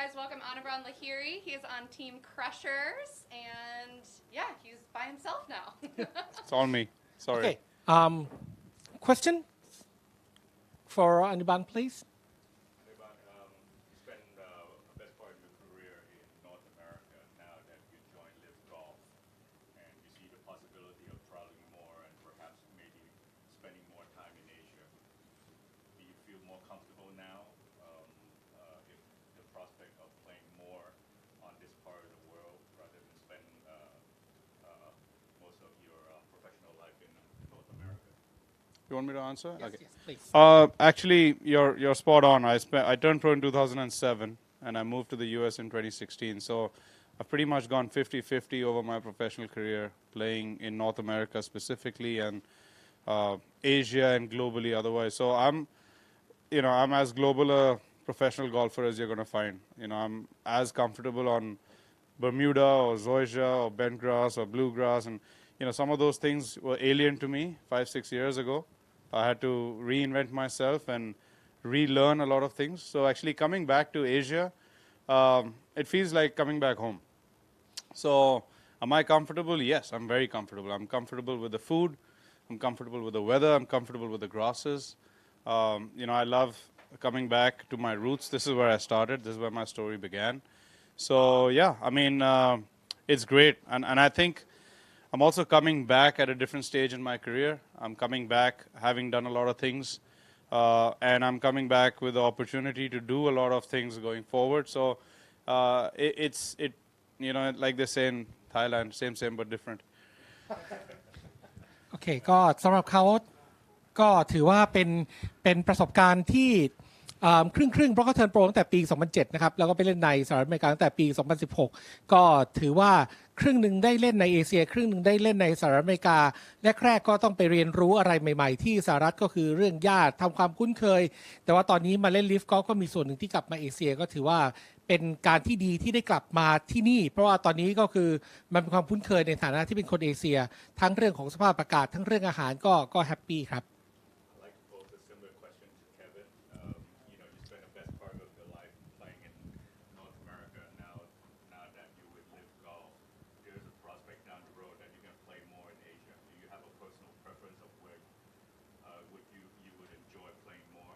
guys welcome Anirban Lahiri. He is on Team Crushers, and yeah, he's by himself now. It's all me. Sorry. Okay. Question for Anirban, please. Anirban, you spent the best part of your career in North America. Now that you joined LIV Golf, and you see the possibility of traveling more and perhaps maybe spending more time in Asia, do you feel more comfortable now if the prospect of playing more on this part of the world rather than spend most of your professional life in North America? You want me to answer? Yes, Okay. yes, please. Actually, you're spot on. I turned pro in 2007, and I moved to the US in 2016. So I've pretty much gone 50-50 over my professional career, playing in North America specifically, and Asia and globally otherwise. So I'm as global a professional golfer as you're going to find. I'm as comfortable on Bermuda or Zoysia or bent grass or bluegrass, and some of those things were alien to me 5-6 years ago. I had to reinvent myself and relearn a lot of things. So actually coming back to Asia, it feels like coming back home. So am I comfortable? Yes, I'm very comfortable. I'm comfortable with the food. I'm comfortable with the weather. I'm comfortable with the grasses. I love coming back to my roots. This is where I started. This is where my story began. So yeah, I mean, it's great. And I think I'm also coming back at a different stage in my career. I'm coming back having done a lot of things, and I'm coming back with the opportunity to do a lot of things going forward. So like they say in Thailand, same but different. โอเคก็สำหรับเขาก็ถือว่าเป็นประสบการณ์ที่ครึ่งเพราะเขาเทิร์นโปรตั้งแต่ปี 2007 นะครับแล้วก็ไปเล่นในสหรัฐอเมริกาตั้งแต่ปี 2016 ก็ถือว่าครึ่งหนึ่งได้เล่นในเอเชียครึ่งหนึ่งได้เล่นในสหรัฐอเมริกาแรกๆก็ต้องไปเรียนรู้อะไรใหม่ๆที่สหรัฐก็คือเรื่องญาติทำความคุ้นเคยแต่ว่าตอนนี้มาเล่นลิฟต์ก็มีส่วนหนึ่งที่กลับมาเอเชียก็ถือว่าเป็นการที่ดีที่ได้กลับมาที่นี่เพราะว่าตอนนี้ก็คือมันเป็นความคุ้นเคยในฐานะที่เป็นคนเอเชียทั้งเรื่องของสภาพอากาศทั้งเรื่องอาหารก็แฮปปี้ครับ Like to pose a similar question to Kevin. You spent the best part of your life playing in North America. Now that you would LIV Golf, there's a prospect down the road that you're going to play more in Asia. Do you have a personal preference of where you would enjoy playing more?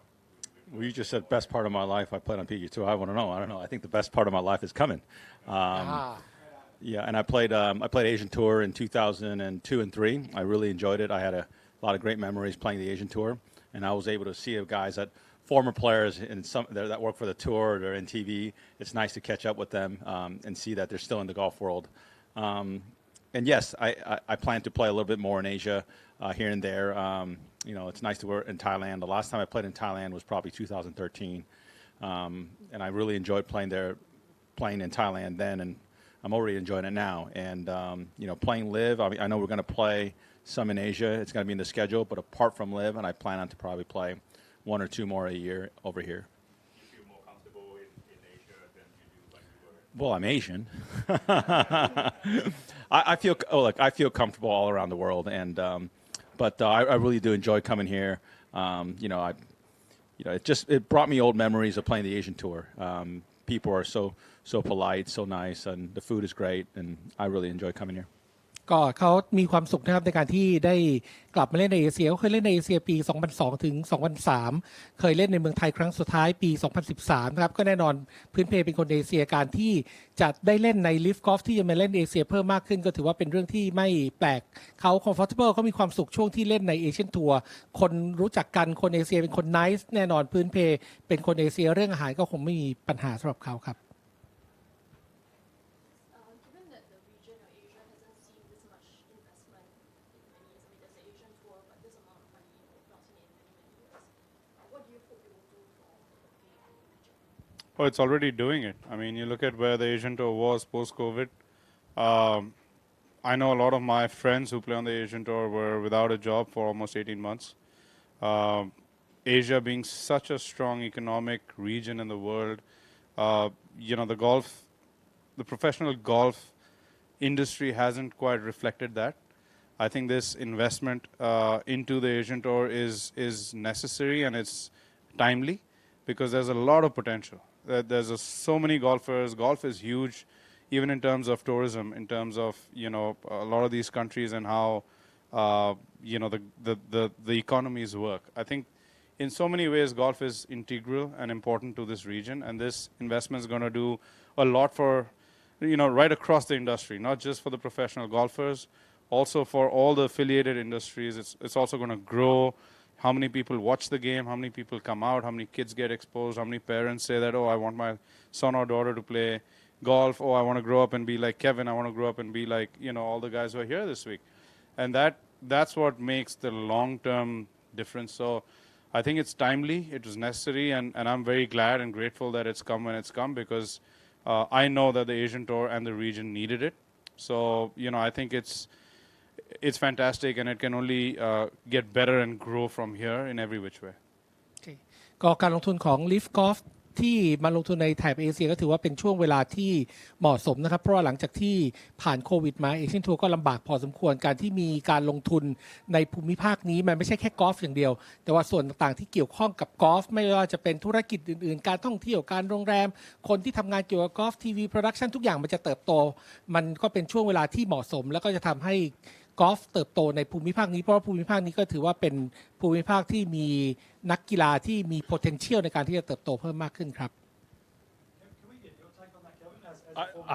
Well, you just said best part of my life. I played on PGA Tour. I want to know. I don't know. I think the best part of my life is coming. Yeah, and I played Asian Tour in 2002 and 3. I really enjoyed it. I had a lot of great memories playing the Asian Tour, and I was able to see guys former players that work for the tour or in TV. It's nice to catch up with them and see that they're still in the golf world. And yes, I plan to play a little bit more in Asia here and there. It's nice to work in Thailand. The last time I played in Thailand was probably 2013, and I really enjoyed playing in Thailand then, and I'm already enjoying it now. And playing LIV, I know we're going to play some in Asia. It's going to be in the schedule, but apart from LIV, and I plan on to probably play 1 or 2 more a year over here. You feel more comfortable in Asia than you do when you were? Well, I'm Asian. I feel comfortable all around the world, and but I really do enjoy coming here. It brought me old memories of playing the Asian Tour. People are so polite, so nice, and the food is great, and I really enjoy coming here. ก็เขามีความสุขนะครับในการที่ได้กลับมาเล่นในเอเชียเขาเคยเล่นในเอเชียปี 2002 ถึง 2003 เคยเล่นในเมืองไทยครั้งสุดท้ายปี 2013 นะครับก็แน่นอนพื้นเพเป็นคนเอเชียการที่จะได้เล่นในลิฟต์กอล์ฟที่จะมาเล่นเอเชียเพิ่มมากขึ้นก็ถือว่าเป็นเรื่องที่ไม่แปลกเขาคอมฟอร์ทเบิลเขามีความสุขช่วงที่เล่นในเอเชียนทัวร์คนรู้จักกันคนเอเชียเป็นคนไนซ์แน่นอนพื้นเพเป็นคนเอเชียเรื่องอาหารก็คงไม่มีปัญหาสำหรับเขาครับOh, it's already doing it. I mean, you look at where the Asian Tour was post-COVID. I know a lot of my friends who play on the Asian Tour were without a job for almost 18 months. Asia being such a strong economic region in the world, the professional golf industry hasn't quite reflected that. I think this investment into the Asian Tour is necessary and it's timely because there's a lot of potential. There's so many golfers. Golf is huge, even in terms of tourism, in terms of, you know, a lot of these countries and how, you know, the economies work. I think in so many ways, golf is integral and important to this region, and this investment is going to do a lot for, you know, right across the industry, not just for the professional golfers, also for all the affiliated industries. It's also going to grow how many people watch the game, how many people come out, how many kids get exposed, how many parents say that, oh, I want my son or daughter to play golf, oh, I want to grow up and be like Kevin, I want to grow up and be like, you know, all the guys who are here this week. And that's what makes the long-term difference. So I think it's timely, it was necessary, and I'm very glad and grateful that it's come when it's come, because I know that the Asian Tour and the region needed it. So, you know, I think it's fantastic, and it can only get better and grow from here in every which way. ก็การลงทุนของ LIV Golf ที่มาลงทุนในแถบเอเชียก็ถือว่าเป็นช่วงเวลาที่เหมาะสมนะครับเพราะว่าหลังจากที่ผ่านโควิดมาเอเชียนทัวร์ก็ลำบากพอสมควรการที่มีการลงทุนในภูมิภาคนี้มันไม่ใช่แค่กอล์ฟอย่างเดียวแต่ว่าส่วนต่างๆที่เกี่ยวข้องกับกอล์ฟไม่ว่าจะเป็นธุรกิจอื่นๆการท่องเที่ยวการโรงแรมคนที่ทำงานเกี่ยวกับกอล์ฟทีวีโปรดักชันทุกอย่างมันจะเติบโตมันก็เป็นช่วงเวลาที่เหมาะสมแล้วก็จะทำให้กอล์ฟเติบโตในภูมิภาคนี้เพราะว่าภูมิภาคนี้ก็ถือว่าเป็นภูมิภาคที่มีนักกีฬาที่มี potential ในการที่จะเติบโตเพิ่มมากขึ้นครับ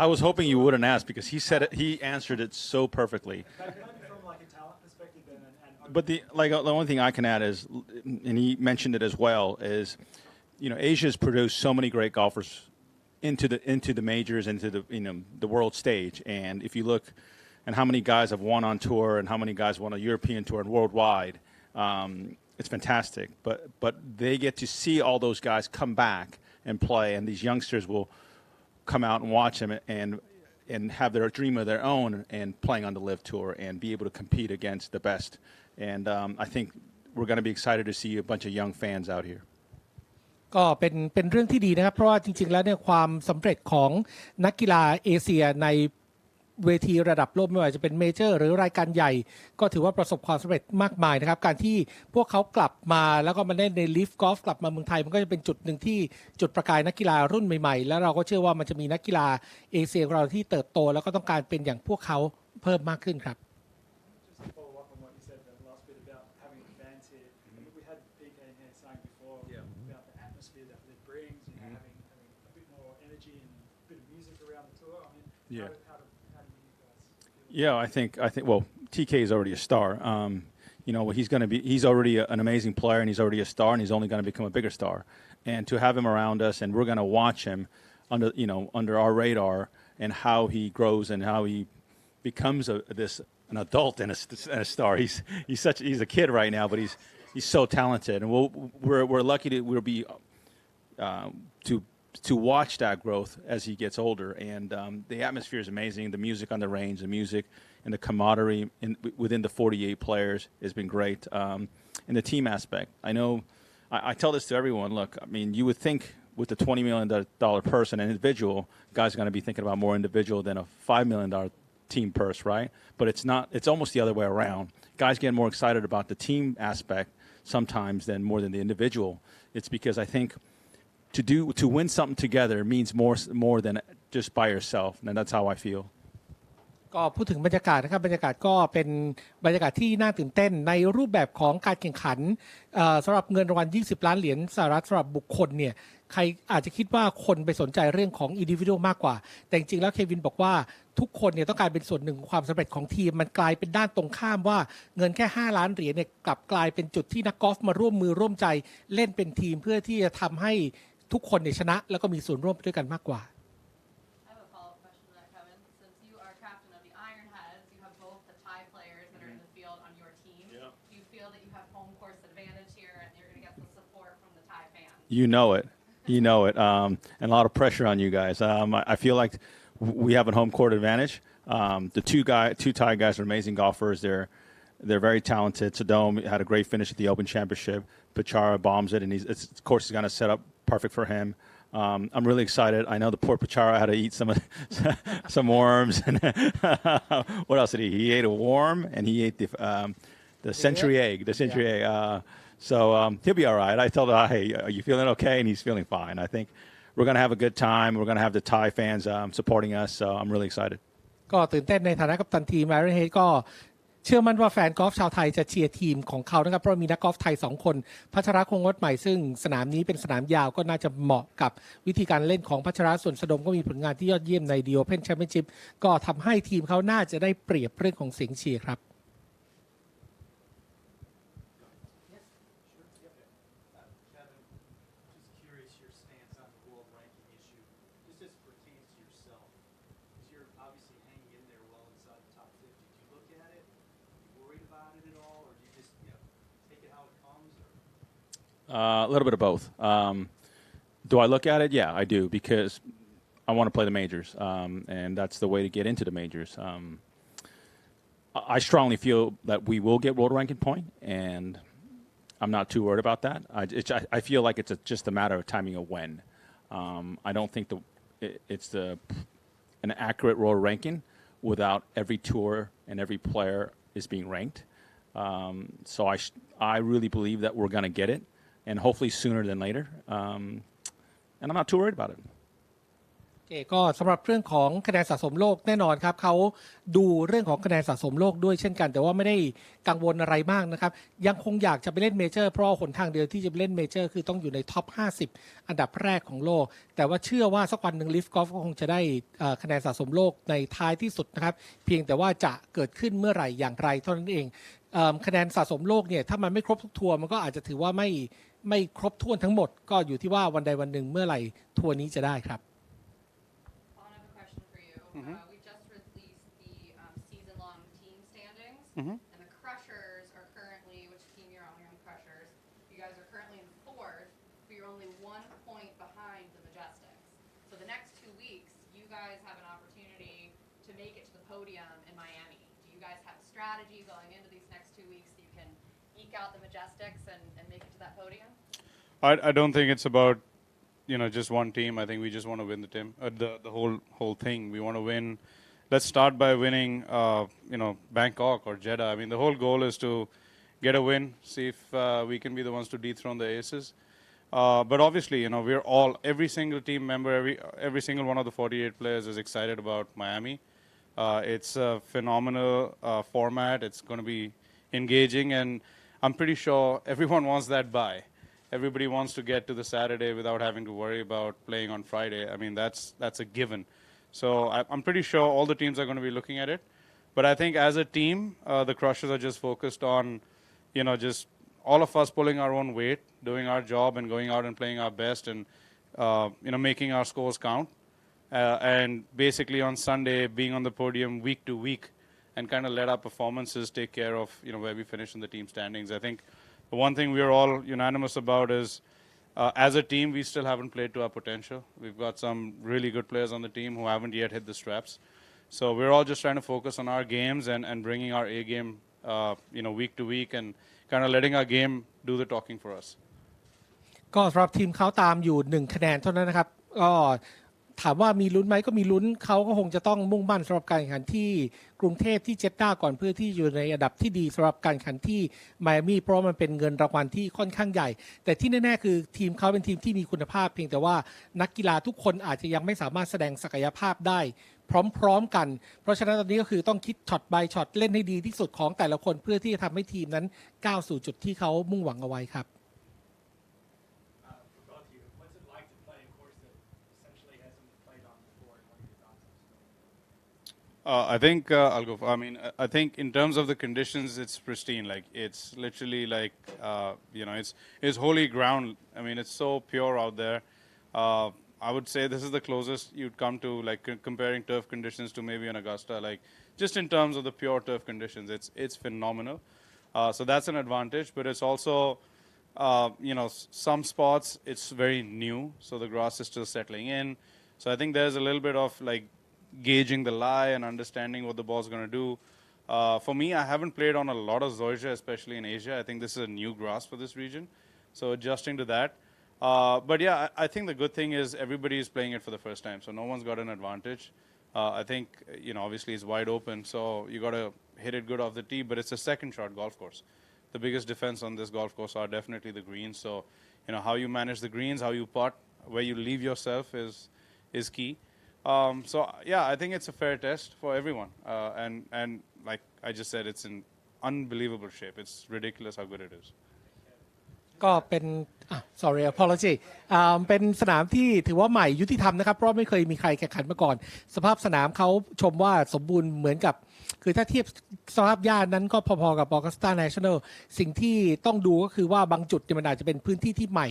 I was hoping you wouldn't ask because he said it, he answered it so perfectly. But the only thing I can add is, and he mentioned it as well, is, you know, Asia's produced so many great golfers into the majors, into the, you know, the world stage. And if you look and how many guys have won on tour and how many guys won a European tour and worldwide, it's fantastic. But they get to see all those guys come back and play, and these youngsters will come out and watch them and have their dream of their own and playing on the LIV Tour and be able to compete against the best. And I think we're going to be excited to see a bunch of young fans out here. ก็เป็นเรื่องที่ดีนะครับเพราะว่าจริงๆแล้วเนี่ยความสำเร็จของนักกีฬาเอเชียในเวทีระดับโลกไม่ว่าจะเป็นเมเจอร์หรือรายการใหญ่ก็ถือว่าประสบความสำเร็จมากมายนะครับการที่พวกเขากลับมาแล้วก็มาเล่นใน LIV Golf กลับมาเมืองไทยมันก็จะเป็นจุดหนึ่งที่จุดประกายนักกีฬารุ่นใหม่ๆแล้วเราก็เชื่อว่ามันจะมีนักกีฬาเอเชียของเราที่เติบโตแล้วก็ต้องการเป็นอย่างพวกเขาเพิ่มมากขึ้นครับYeah. Yeah, I think. Well, TK is already a star. You know, he's already an amazing player, and he's already a star, and he's only going to become a bigger star. And to have him around us, and we're going to watch him under our radar, and how he grows and how he becomes an adult and a star. He's a kid right now, but he's so talented, and we're lucky to be to watch that growth as he gets older. And the atmosphere is amazing. The music on the range, the music and the camaraderie within the 48 players has been great. And the team aspect, I know, I tell this to everyone, look, I mean, you would think with the $20 million person, an individual, guys are going to be thinking about more individual than a $5 million team purse, right? But it's not, it's almost the other way around. Guys get more excited about the team aspect sometimes more than the individual. It's because I think to win something together means more than just by yourself, and that's how I feel. ก็พูดถึงบรรยากาศนะครับบรรยากาศก็เป็นบรรยากาศที่น่าตื่นเต้นในรูปแบบของการแข่งขันสำหรับเงินรางวัล20 ล้านเหรียญสหรัฐสำหรับบุคคลเนี่ยใครอาจจะคิดว่าคนไปสนใจเรื่องของ individual มากกว่าแต่จริงๆแล้วเควินบอกว่าทุกคนเนี่ยต้องการเป็นส่วนหนึ่งของความสำเร็จของทีมมันกลายเป็นด้านตรงข้ามว่าเงินแค่5 ล้านเหรียญเนี่ยกลับกลายเป็นจุดที่นักกอล์ฟมาร่วมมือร่วมใจเล่นเป็นทีมเพื่อที่จะทำให้ทุกคนเนี่ยชนะแล้วก็มีส่วนร่วมด้วยกันมากกว่าYou know it. And a lot of pressure on you guys. I feel like we have a home court advantage. The two Thai guys are amazing golfers. They're very talented. Sadom had a great finish at the Open Championship. Pachara bombs it, and of course, he's going to set up perfect for him. I'm really excited. I know the poor Pachara had to eat some worms. And what else did he eat? He ate a worm, and he ate the century egg. The century egg. So he'll be all right. I told him, hey, are you feeling okay? And he's feeling fine. I think we're going to have a good time. We're going to have the Thai fans supporting us, so I'm really excited. ก็ตื่นเต้นในฐานะกัปตันทีม Iron Head ก็เชื่อมั่นว่าแฟนกอล์ฟชาวไทยจะเชียร์ทีมของเขานะครับเพราะมีนักกอล์ฟไทย2คนพัชระคงงดใหม่ซึ่งสนามนี้เป็นสนามยาวก็น่าจะเหมาะกับวิธีการเล่นของพัชระส่วนสดมก็มีผลงานที่ยอดเยี่ยมใน The Open Championship ก็ทำให้ทีมเขาน่าจะได้เปรียบเรื่องของเสียงเชียร์ครับA little bit of both. Do I look at it? Yeah, I do, because I want to play the majors, and that's the way to get into the majors. I strongly feel that we will get world ranking point, and I'm not too worried about that. I feel like it's just a matter of timing of when. I don't think it's an accurate world ranking without every tour and every player is being ranked. So I really believe that we're going to get it. And hopefully sooner than later. And I'm not too worried about it. ก็สำหรับเรื่องของคะแนนสะสมโลกแน่นอนครับเขาดูเรื่องของคะแนนสะสมโลกด้วยเช่นกันแต่ว่าไม่ได้กังวลอะไรมากนะครับยังคงอยากจะไปเล่นเมเจอร์เพราะหนทางเดียวที่จะไปเล่นเมเจอร์คือต้องอยู่ในท็อป50อันดับแรกของโลกแต่ว่าเชื่อว่าสักวันหนึ่งลิฟกอล์ฟก็คงจะได้คะแนนสะสมโลกในท้ายที่สุดนะครับเพียงแต่ว่าจะเกิดขึ้นเมื่อไหร่อย่างไรเท่านั้นเองคะแนนสะสมโลกเนี่ยถ้ามันไม่ครบทุกทัวร์มันก็อาจจะถือว่าไม่ครบถ้วนทั้งหมดก็อยู่ที่ว่าวันใดวันหนึ่งเมื่อไหร่ทัวร์นี้จะได้ครับWe just released the season-long team standings, Mm-hmm. and the Crushers are currently, which team you're on? You're on Crushers. You guys are currently in 4th, but you're only 1 point behind the Majestics. So the next 2 weeks, you guys have an opportunity to make it to the podium in Miami. Do you guys have a strategy going into these next 2 weeks so you can eke out the Majestics and make it to that podium? I don't think it's about just one team. I think we just want to win the team, the whole thing. We want to win. Let's start by winning, Bangkok or Jeddah. I mean, the whole goal is to get a win, see if we can be the ones to dethrone the aces. But obviously, we're every single team member, every single one of the 48 players is excited about Miami. It's a phenomenal format. It's going to be engaging, and I'm pretty sure everyone wants that bye. Everybody wants to get to the Saturday without having to worry about playing on Friday. I mean, that's a given. So I'm pretty sure all the teams are going to be looking at it. But I think as a team, the Crushers are just focused on, just all of us pulling our own weight, doing our job and going out and playing our best and, making our scores count. And basically on Sunday, being on the podium week to week and kind of let our performances take care of, where we finish in the team standings. I think the one thing we're all unanimous about is, as a team, we still haven't played to our potential. We've got some really good players on the team who haven't yet hit the straps. So we're all just trying to focus on our games and bringing our A game, week to week and kind of letting our game do the talking for us. ก็สำหรับทีมเขาตามอยู่1คะแนนเท่านั้นนะครับก็ถามว่ามีลุ้นไหมก็มีลุ้นเขาก็คงจะต้องมุ่งมั่นสำหรับการแข่งขันที่กรุงเทพที่เจด้าก่อนเพื่อที่อยู่ในอันดับที่ดีสำหรับการแข่งขันที่ไมอามี่เพราะมันเป็นเงินรางวัลที่ค่อนข้างใหญ่แต่ที่แน่ๆคือทีมเขาเป็นทีมที่มีคุณภาพเพียงแต่ว่านักกีฬาทุกคนอาจจะยังไม่สามารถแสดงศักยภาพได้พร้อมๆกันเพราะฉะนั้นตอนนี้ก็คือต้องคิดช็อต by ช็อตเล่นให้ดีที่สุดของแต่ละคนเพื่อที่จะทำให้ทีมนั้นก้าวสู่จุดที่เขามุ่งหวังเอาไว้ครับI think I'll go. I think in terms of the conditions, it's pristine. Like it's literally like it's holy ground. I mean, it's so pure out there. I would say this is the closest you'd come to like comparing turf conditions to maybe an Augusta. Like just in terms of the pure turf conditions, it's phenomenal. So that's an advantage. But it's also some spots it's very new, so the grass is still settling in. So I think there's a little bit of like gauging the lie and understanding what the ball's going to do. For me, I haven't played on a lot of zoysia, especially in Asia. I think this is a new grass for this region, so adjusting to that. But yeah, I think the good thing is everybody is playing it for the first time, so no one's got an advantage. I think, obviously it's wide open, so you got to hit it good off the tee, but it's a second shot golf course. The biggest defense on this golf course are definitely the greens, so how you manage the greens, how you putt, where you leave yourself is key. So yeah, I think it's a fair test for everyone. And like I just said, it's in unbelievable shape. It's ridiculous how good it is. ก็เป็น sorry apology เป็นสนามที่ถือว่าใหม่ยุติธรรมนะครับเพราะไม่เคยมีใครแข่งขันมาก่อนสภาพสนามเขาชมว่าสมบูรณ์เหมือนกับคือถ้าเทียบสภาพหญ้านั้นก็พอๆกับ Augusta National สิ่งที่ต้องดูก็คือว่าบางจุดมันอาจจะเป็นพื้นที่ที่ใหม่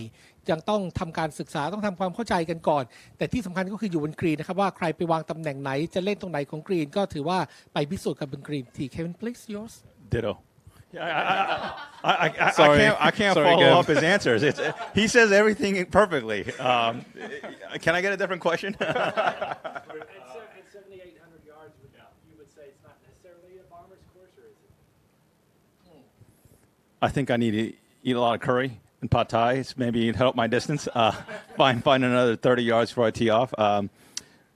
ยังต้องทำการศึกษาต้องทำความเข้าใจกันก่อนแต่ที่สำคัญก็คืออยู่บนกรีนนะครับว่าใครไปวางตำแหน่งไหนจะเล่นตรงไหนของกรีนก็ถือว่าไปพิสูจน์กับบนกรีนที่ Kevin please yours Ditto. Sorry. I can't Sorry, follow Kev. up his answers. He says everything perfectly. Can I get a different question? At 7,800 yards, you would say it's not necessarily a bomber's course, or is it? I think I need to eat a lot of curry and pad thai. Maybe help my distance. Find another 30 yards before I tee off.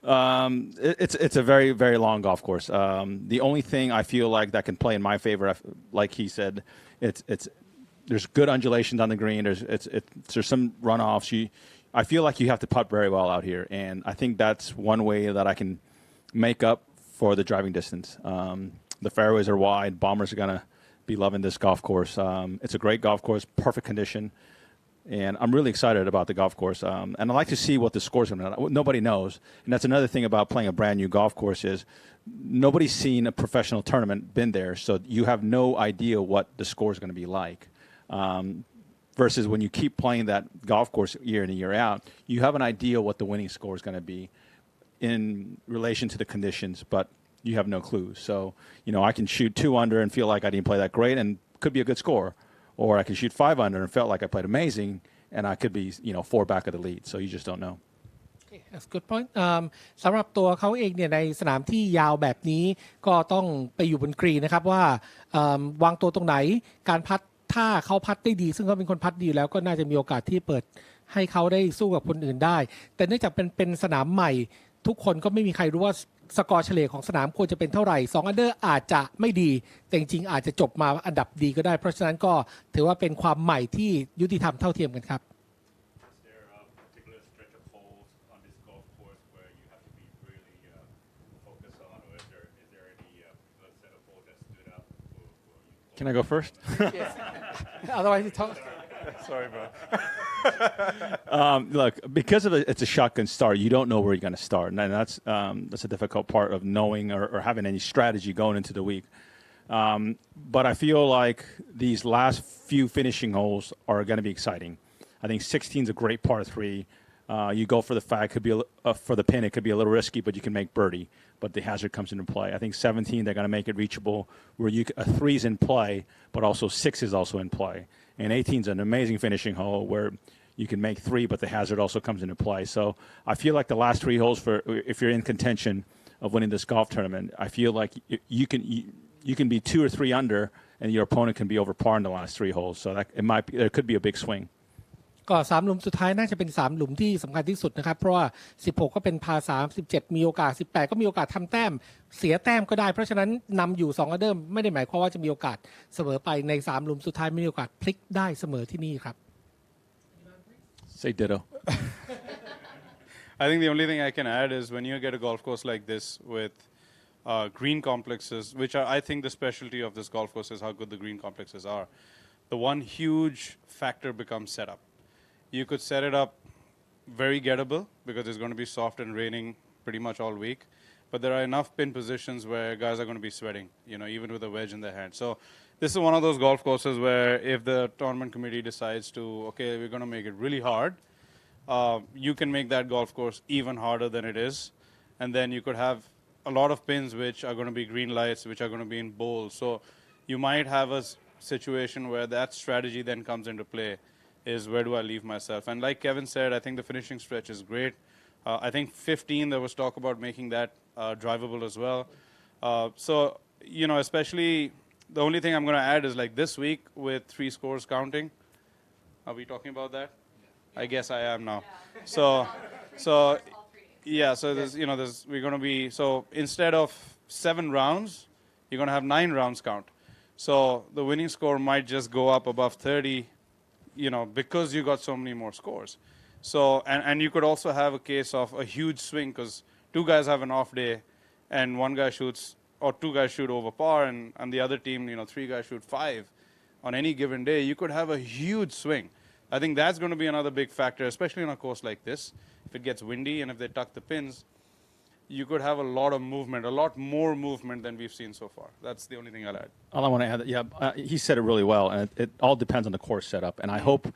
It's a very, very long golf course. The only thing I feel like that can play in my favor, like he said, there's good undulations on the green. There's some runoffs. I feel like you have to putt very well out here, and I think that's one way that I can make up for the driving distance. The fairways are wide. Bombers are gonna be loving this golf course. It's a great golf course, perfect condition. And I'm really excited about the golf course. And I'd like to see what the score's going to be. Nobody knows. And that's another thing about playing a brand new golf course is nobody's seen a professional tournament, been there. So you have no idea what the score's going to be like. Versus when you keep playing that golf course year in and year out, you have an idea what the winning score is going to be in relation to the conditions, but you have no clue. So, I can shoot 2 under and feel like I didn't play that great and could be a good score. Or I can shoot 5 under and felt like I played amazing, and I could be, 4 back of the lead. So you just don't know. Okay, that's a good point. สำหรับตัวเขาเองเนี่ยในสนามที่ยาวแบบนี้ก็ต้องไปอยู่บนกรีนนะครับว่าวางตัวตรงไหนการพัดถ้าเขาพัดได้ดีซึ่งเขาเป็นคนพัดดีแล้วก็น่าจะมีโอกาสที่เปิดให้เขาได้สู้กับคนอื่นได้แต่เนื่องจากเป็นสนามใหม่ทุกคนก็ไม่มีใครรู้ว่าสกอร์เฉลี่ยของสนามควรจะเป็นเท่าไหร่2อันเดอร์อาจจะไม่ดีแต่จริงๆอาจจะจบมาอันดับดีก็ได้เพราะฉะนั้นก็ถือว่าเป็นความใหม่ที่ยุติธรรมเท่าเทียมกันครับ Is there a particular stretch of holes on this golf course where you have to be really focused on, or is there any particular set of holes that stood out for you? Can I go first? otherwise you talk Sorry, bro. Look, because of it's a shotgun start, you don't know where you're going to start, and that's a difficult part of knowing or having any strategy going into the week. But I feel like these last few finishing holes are going to be exciting. I think 16 is a great par 3. You go for the fag, could be for the pin, it could be a little risky, but you can make birdie. But the hazard comes into play. I think 17, they're going to make it reachable, where a 3 is in play, but also 6 is also in play. And 18 is an amazing finishing hole where you can make 3, but the hazard also comes into play. So I feel like the last 3 holes, if you're in contention of winning this golf tournament, I feel like you can be 2 or 3 under, and your opponent can be over par in the last 3 holes. So there could be a big swing. ก็3หลุมสุดท้ายน่าจะเป็น3หลุมที่สำคัญที่สุดนะครับเพราะว่า16ก็เป็นพา3 17มีโอกาส18ก็มีโอกาสทำแต้มเสียแต้มก็ได้เพราะฉะนั้นนำอยู่2อันเดอร์ไม่ได้หมายความว่าจะมีโอกาสเสมอไปใน3หลุมสุดท้ายมีโอกาสพลิกได้เสมอที่นี่ครับ Say ditto. I think the only thing I can add is when you get a golf course like this with green complexes, which are, I think the specialty of this golf course is how good the green complexes are. The one huge factor becomes setup. You could set it up very gettable because it's going to be soft and raining pretty much all week. But there are enough pin positions where guys are going to be sweating, even with a wedge in their hand. So this is one of those golf courses where if the tournament committee decides to, okay, we're going to make it really hard, you can make that golf course even harder than it is. And then you could have a lot of pins which are going to be green lights, which are going to be in bowls. So you might have a situation where that strategy then comes into play. Is where do I leave myself? And like Kevin said, I think the finishing stretch is great. I think 15, there was talk about making that drivable as well. So, especially the only thing I'm going to add is like this week with 3 scores counting. Are we talking about that? Yeah. I guess I am now. Yeah. So yeah, so we're going to be, so instead of 7 rounds, you're going to have 9 rounds count. So the winning score might just go up above 30, because you got so many more scores. So, and you could also have a case of a huge swing because two guys have an off day and one guy shoots, or two guys shoot over par and the other team, three guys shoot 5 on any given day. You could have a huge swing. I think that's going to be another big factor, especially on a course like this. If it gets windy and if they tuck the pins, you could have a lot of movement, a lot more movement than we've seen so far. That's the only thing I'll add. All I want to add, he said it really well, and it all depends on the course setup. And I hope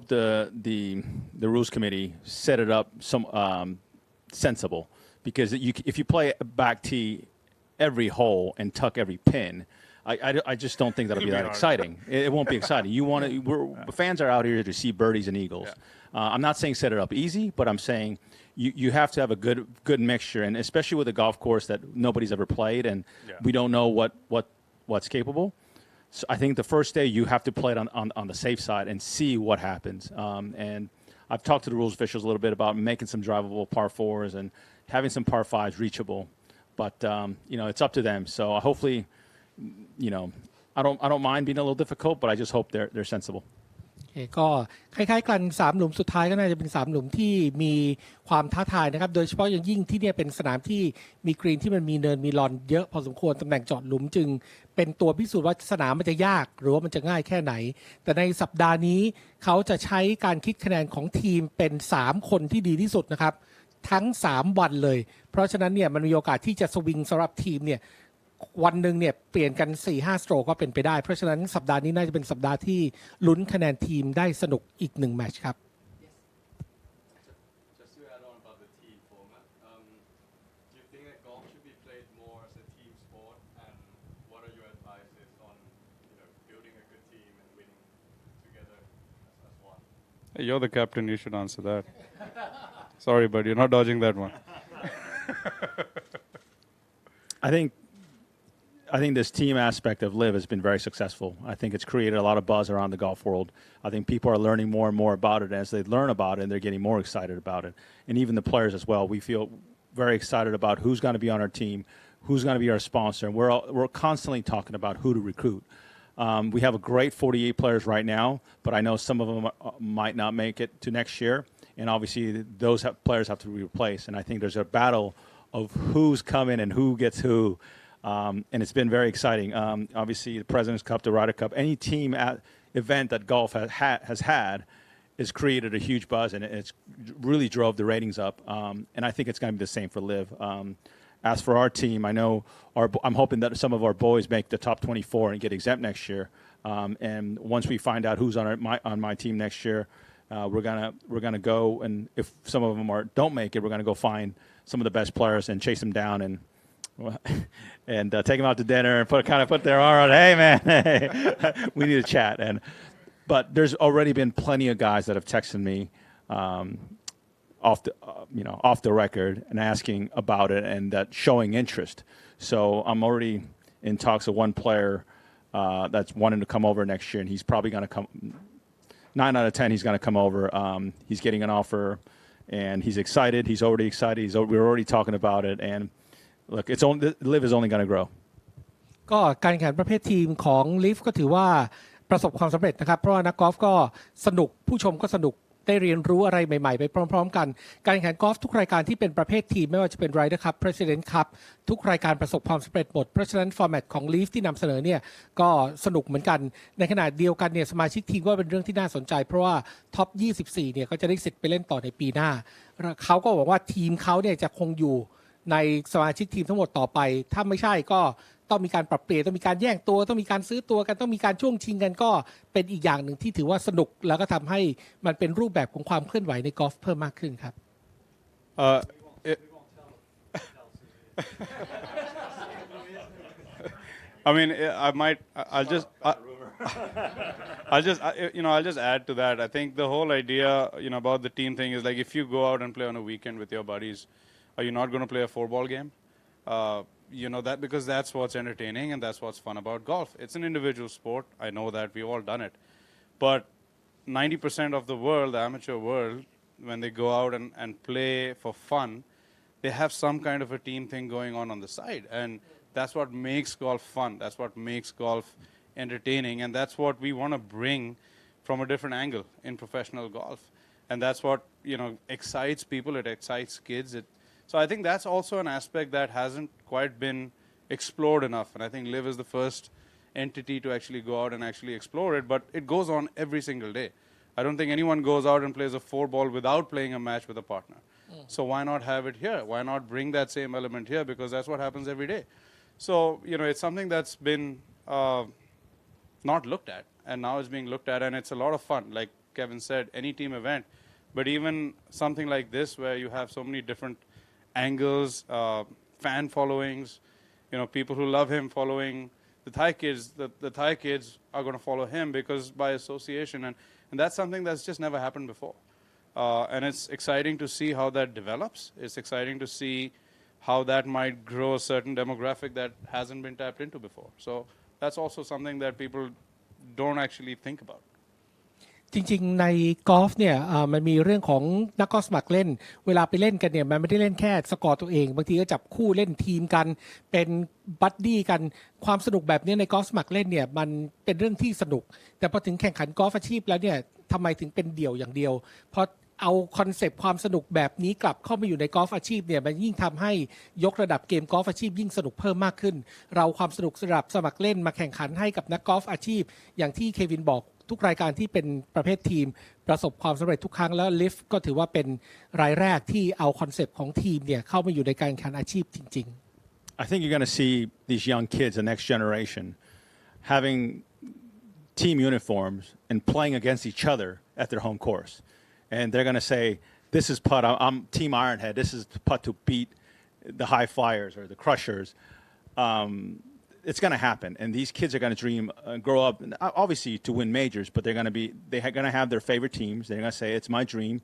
the rules committee set it up some sensible, because if you play back tee every hole and tuck every pin, I just don't think that'll be that exciting. It won't be exciting. Fans are out here to see birdies and eagles. Yeah. I'm not saying set it up easy, but I'm saying you have to have a good mixture, and especially with a golf course that nobody's ever played, and we don't know what's capable. So I think the first day you have to play it on the safe side and see what happens. And I've talked to the rules officials a little bit about making some drivable par 4s and having some par 5s reachable, but it's up to them. So hopefully, I don't mind being a little difficult, but I just hope they're sensible. ก็คล้ายๆกัน3หลุมสุดท้ายก็น่าจะเป็น3หลุมที่มีความท้าทายนะครับโดยเฉพาะอย่างยิ่งที่เนี่ยเป็นสนามที่มีกรีนที่มันมีเนินมีลอนเยอะพอสมควรตำแหน่งเจาะหลุมจึงเป็นตัวพิสูจน์ว่าสนามมันจะยากหรือว่ามันจะง่ายแค่ไหนแต่ในสัปดาห์นี้เขาจะใช้การคิดคะแนนของทีมเป็น3คนที่ดีที่สุดนะครับทั้ง3วันเลยเพราะฉะนั้นเนี่ยมันมีโอกาสที่จะสวิงสำหรับทีมเนี่ยวันหนึ่งเนี่ยเปลี่ยนกัน 4-5 สโตรกก็เป็นไปได้เพราะฉะนั้นสัปดาห์นี้น่าจะเป็นสัปดาห์ที่ลุ้นคะแนนทีมได้สนุกอีก1แมตช์ครับ Just to add on about the team format, do you think that golf should be played more as a team sport, and what are your advices on building a good team and winning together as one? Hey, you're the captain, you should answer that. Sorry, but you're not dodging that one. I think this team aspect of LIV has been very successful. I think it's created a lot of buzz around the golf world. I think people are learning more and more about it. As they learn about it, they're getting more excited about it. And even the players as well. We feel very excited about who's going to be on our team, who's going to be our sponsor. And we're constantly talking about who to recruit. We have a great 48 players right now, but I know some of them might not make it to next year. And obviously, those players have to be replaced. And I think there's a battle of who's coming and who gets who. And it's been very exciting. Obviously, the President's Cup, the Ryder Cup, any team event that golf has had has created a huge buzz, and it's really drove the ratings up. And I think it's going to be the same for LIV. As for our team, I know I'm hoping that some of our boys make the top 24 and get exempt next year. And once we find out who's on my team next year, we're gonna go, and if some of them don't make it, we're gonna go find some of the best players and chase them down and take them out to dinner and put their arm on. Hey man, hey, we need to chat. But there's already been plenty of guys that have texted me off the record and asking about it and that showing interest. So I'm already in talks with one player that's wanting to come over next year, and he's probably going to come. 9 out of 10, he's going to come over. He's getting an offer, and he's excited. He's already excited. We're already talking about it, and look, LIV is only going to grow. ก็การแข่งขันประเภททีมของ LIV ก็ถือว่าประสบความสำเร็จนะครับเพราะว่านักกอล์ฟก็สนุกผู้ชมก็สนุกได้เรียนรู้อะไรใหม่ๆไปพร้อมๆกันการแข่งขันกอล์ฟทุกรายการที่เป็นประเภททีมไม่ว่าจะเป็น Ryder Cup President Cup ทุกรายการประสบความสำเร็จหมดเพราะฉะนั้นฟอร์แมตของ LIV ที่นำเสนอเนี่ยก็สนุกเหมือนกันในขณะเดียวกันเนี่ยสมาชิกทีมก็เป็นเรื่องที่น่าสนใจเพราะว่าท็อป 24 เนี่ยก็จะได้สิทธิ์ไปเล่นต่อในปีหน้าเขาก็บอกว่าทีมเขาเนี่ยจะคงอยู่ในสมาชิกทีมทั้งหมดต่อไปถ้าไม่ใช่ก็ต้องมีการปรับเปลี่ยนต้องมีการแย่งตัวต้องมีการซื้อตัวกันต้องมีการช่วงชิงกันก็เป็นอีกอย่างหนึ่งที่ถือว่าสนุกแล้วก็ทำให้มันเป็นรูปแบบของความเคลื่อนไหวในกอล์ฟเพิ่มมากขึ้นครับ I mean, I'll just add to that. I think the whole idea, about the team thing is like if you go out and play on a weekend with your buddies, are you not going to play a 4-ball game? That because that's what's entertaining and that's what's fun about golf. It's an individual sport. I know that we've all done it. But 90% of the world, the amateur world, when they go out and play for fun, they have some kind of a team thing going on the side. And that's what makes golf fun. That's what makes golf entertaining. And that's what we want to bring from a different angle in professional golf. and that's what excites people. It excites kids. So I think that's also an aspect that hasn't quite been explored enough, and I think LIV is the first entity to actually go out and actually explore it. But it goes on every single day. I don't think anyone goes out and plays a 4-ball without playing a match with a partner. So why not have it here? Why not bring that same element here? Because that's what happens every day. So it's something that's been not looked at, and now it's being looked at, and it's a lot of fun. Like Kevin said, any team event, but even something like this where you have so many different angles, fan followings, people who love him following the Thai kids. The Thai kids are going to follow him because by association, and that's something that's just never happened before. And it's exciting to see how that develops. It's exciting to see how that might grow a certain demographic that hasn't been tapped into before. So that's also something that people don't actually think about. จริงๆในกอล์ฟเนี่ยมันมีเรื่องของนักกอล์ฟสมัครเล่นเวลาไปเล่นกันเนี่ยมันไม่ได้เล่นแค่สกอร์ตัวเองบางทีก็จับคู่เล่นทีมกันเป็นบัดดี้กันความสนุกแบบนี้ในกอล์ฟสมัครเล่นเนี่ยมันเป็นเรื่องที่สนุกแต่พอถึงแข่งขันกอล์ฟอาชีพแล้วเนี่ยทำไมถึงเป็นเดี่ยวอย่างเดียวเพราะเอาคอนเซปต์ความสนุกแบบนี้กลับเข้ามาอยู่ในกอล์ฟอาชีพเนี่ยมันยิ่งทำให้ยกระดับเกมกอล์ฟอาชีพยิ่งสนุกเพิ่มมากขึ้นเราความสนุกสำหรับสมัครเล่นมาแข่งขันให้กับนักกอล์ฟอาชีพอย่างที่เควินบอกทุกรายการที่เป็นประเภททีมประสบความสำเร็จทุกครั้งแล้วลิฟก็ถือว่าเป็นรายแรกที่เอาคอนเซปต์ของทีมเนี่ยเข้ามาอยู่ในการแข่งขันอาชีพจริงๆ I think you're going to see these young kids, the next generation, having team uniforms and playing against each other at their home course. And they're going to say, this is putt, I'm Team Ironhead, this is putt to beat the High Flyers or the Crushers. It's going to happen. And these kids are going to dream, grow up, obviously to win majors, but they're going to have their favorite teams. They're going to say, it's my dream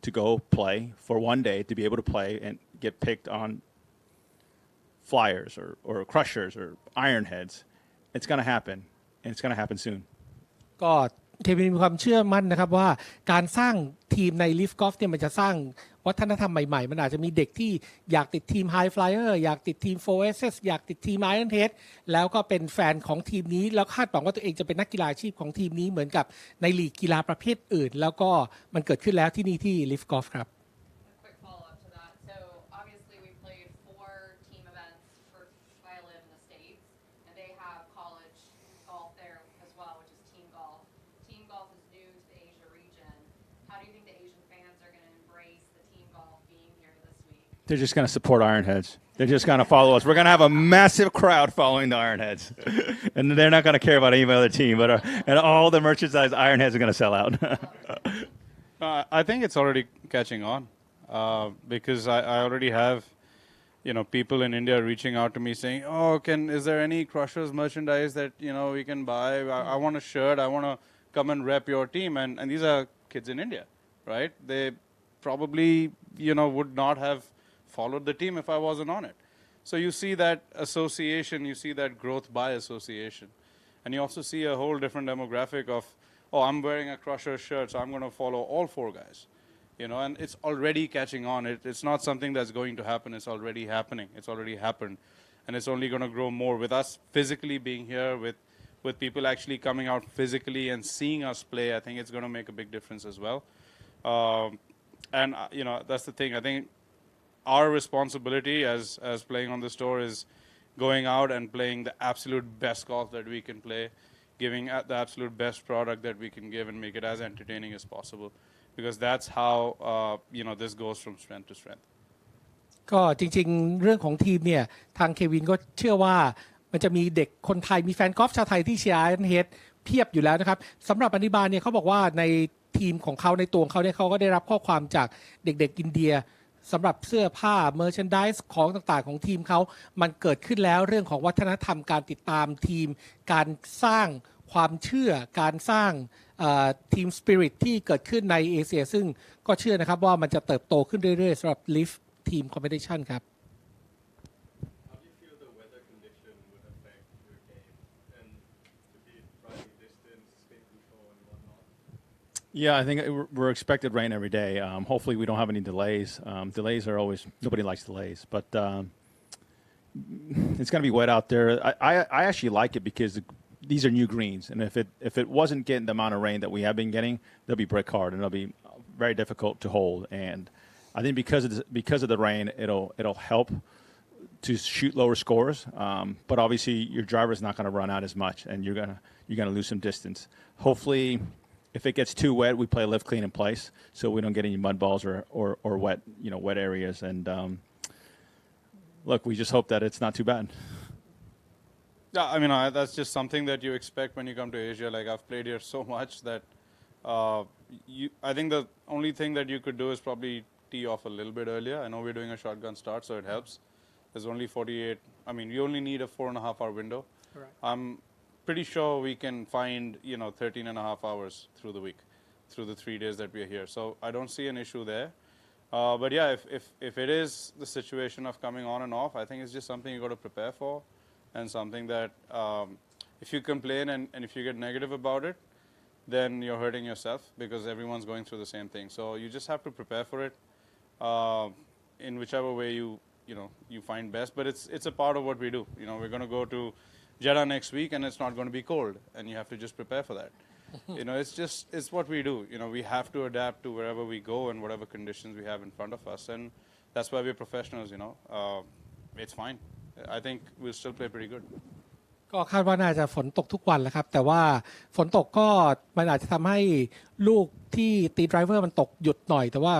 to go play for one day, to be able to play and get picked on Flyers or Crushers or Ironheads. It's going to happen, and it's going to happen soon. ก็เควินมีความเชื่อมั่นนะครับว่าการสร้างทีมในลิฟกอล์ฟเนี่ยมันจะสร้างวัฒนธรรมใหม่ๆมันอาจจะมีเด็กที่อยากติดทีม High Flyer อยากติดทีม 4SS อยากติดทีม Ironhead แล้วก็เป็นแฟนของทีมนี้แล้วคาดหวังว่าตัวเองจะเป็นนักกีฬาอาชีพของทีมนี้เหมือนกับในลีกกีฬาประเภทอื่นแล้วก็มันเกิดขึ้นแล้วที่นี่ที่ลิฟกอล์ฟครับQuick follow-up to that. So obviously we played 4 team events for by LIV in the States, and they have college golf there as well, which is team golf. Team golf is new to the Asia region. How do you think the Asian fans are going to embrace the team golf being here this week? They're just going to support Ironheads. They're just going to follow us. We're going to have a massive crowd following the Ironheads. And they're not going to care about any other team, but and all the merchandise Ironheads are going to sell out. I think it's already catching on because I already have people in India reaching out to me saying, oh, is there any Crushers merchandise that we can buy? I want a shirt. I want to come and rep your team. And these are kids in India, right? They probably would not have followed the team if I wasn't on it. So you see that association, you see that growth by association. And you also see a whole different demographic of, oh, I'm wearing a Crusher shirt, so I'm going to follow all 4 guys. And it's already catching on. It's not something that's going to happen. It's already happening. It's already happened. And it's only going to grow more with us physically being here, with people actually coming out physically and seeing us play. I think it's going to make a big difference as well. And that's the thing. I think our responsibility as playing on this tour is going out and playing the absolute best golf that we can play, giving the absolute best product that we can give and make it as entertaining as possible. Because that's how this goes from strength to strength. ก็จริงๆเรื่องของทีมเนี่ยทางเควินก็เชื่อว่ามันจะมีเด็กคนไทยมีแฟนกอล์ฟชาวไทยที่เชียร์ Ironhead เพียบอยู่แล้วนะครับสำหรับอนิบาลเนี่ยเขาบอกว่าในทีมของเขาในตัวของเขาเนี่ยเขาก็ได้รับข้อความจากเด็กๆอินเดียสำหรับเสื้อผ้าเมอร์แชนดิสของต่างๆของทีมเขามันเกิดขึ้นแล้วเรื่องของวัฒนธรรมการติดตามทีมการสร้างความเชื่อการสร้างทีมสปิริตที่เกิดขึ้นในเอเชียซึ่งก็เชื่อนะครับว่ามันจะเติบโตขึ้นเรื่อยๆสำหรับ LIV ทีมคอมเพติชันครับ How do you feel the weather condition would affect your game and to be driving distance, spin control and whatnot? Yeah, I think we're expected rain every day. Hopefully we don't have any delays. Delays are always, nobody likes delays, but it's going to be wet out there. I actually like it because these are new greens, and if it wasn't getting the amount of rain that we have been getting, they'll be brick hard and they'll be very difficult to hold. And I think because of the rain, it'll help to shoot lower scores. But obviously, your driver's not going to run out as much, and you're gonna lose some distance. Hopefully, if it gets too wet, we play live clean in place, so we don't get any mud balls or wet wet areas. And look, we just hope that it's not too bad. Yeah, I mean, that's just something that you expect when you come to Asia. Like, I've played here so much that I think the only thing that you could do is probably tee off a little bit earlier. I know we're doing a shotgun start, so it helps. There's only 48. I mean, you only need a 4.5-hour window. Correct. I'm pretty sure we can find 13.5 hours through the week, through the 3 days that we're here. So I don't see an issue there. But yeah, if it is the situation of coming on and off, I think it's just something you got to prepare for, and something that if you complain and if you get negative about it, then you're hurting yourself, because everyone's going through the same thing. So you just have to prepare for it in whichever way you find best. But it's a part of what we do. We're going to go to Jeddah next week, and it's not going to be cold, and you have to just prepare for that. It's what we do. We have to adapt to wherever we go and whatever conditions we have in front of us, and that's why we're professionals. It's fine. I think we'll still play pretty good. ก็คาดว่าน่าจะฝนตกทุกวันแหละครับแต่ว่าฝนตกก็มันอาจจะทำให้ลูกที่ตีไดรเวอร์มันตกหยุดหน่อยแต่ว่า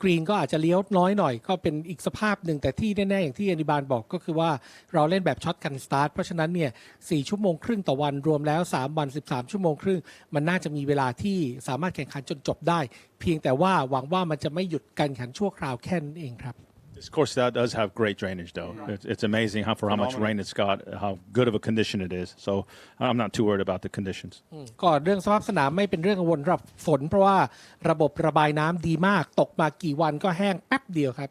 กรีนก็อาจจะเลี้ยวน้อยหน่อยก็เป็นอีกสภาพหนึ่งแต่ที่แน่ๆอย่างที่อนิบาลบอกก็คือว่าเราเล่นแบบช็อตกันสตาร์ทเพราะฉะนั้นเนี่ย4 ชั่วโมงครึ่งต่อวันรวมแล้ว3 วัน13 ชั่วโมงครึ่งมันน่าจะมีเวลาที่สามารถแข่งขันจนจบได้เพียงแต่ว่าหวังว่ามันจะไม่หยุดการแข่งขันชั่วคราวแค่นั้นเองครับ This course does have great drainage, though. It's amazing for how much rain it's got, how good of a condition it is. So I'm not too worried about the conditions. ก็เรื่องสภาพสนามไม่เป็นเรื่องกังวลสำหรับฝนเพราะว่าระบบระบายน้ำดีมากตกมากี่วันก็แห้งแป๊บเดียวครับ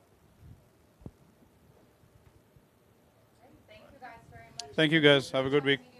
Thank you guys very much. Thank you, guys. Have a good week.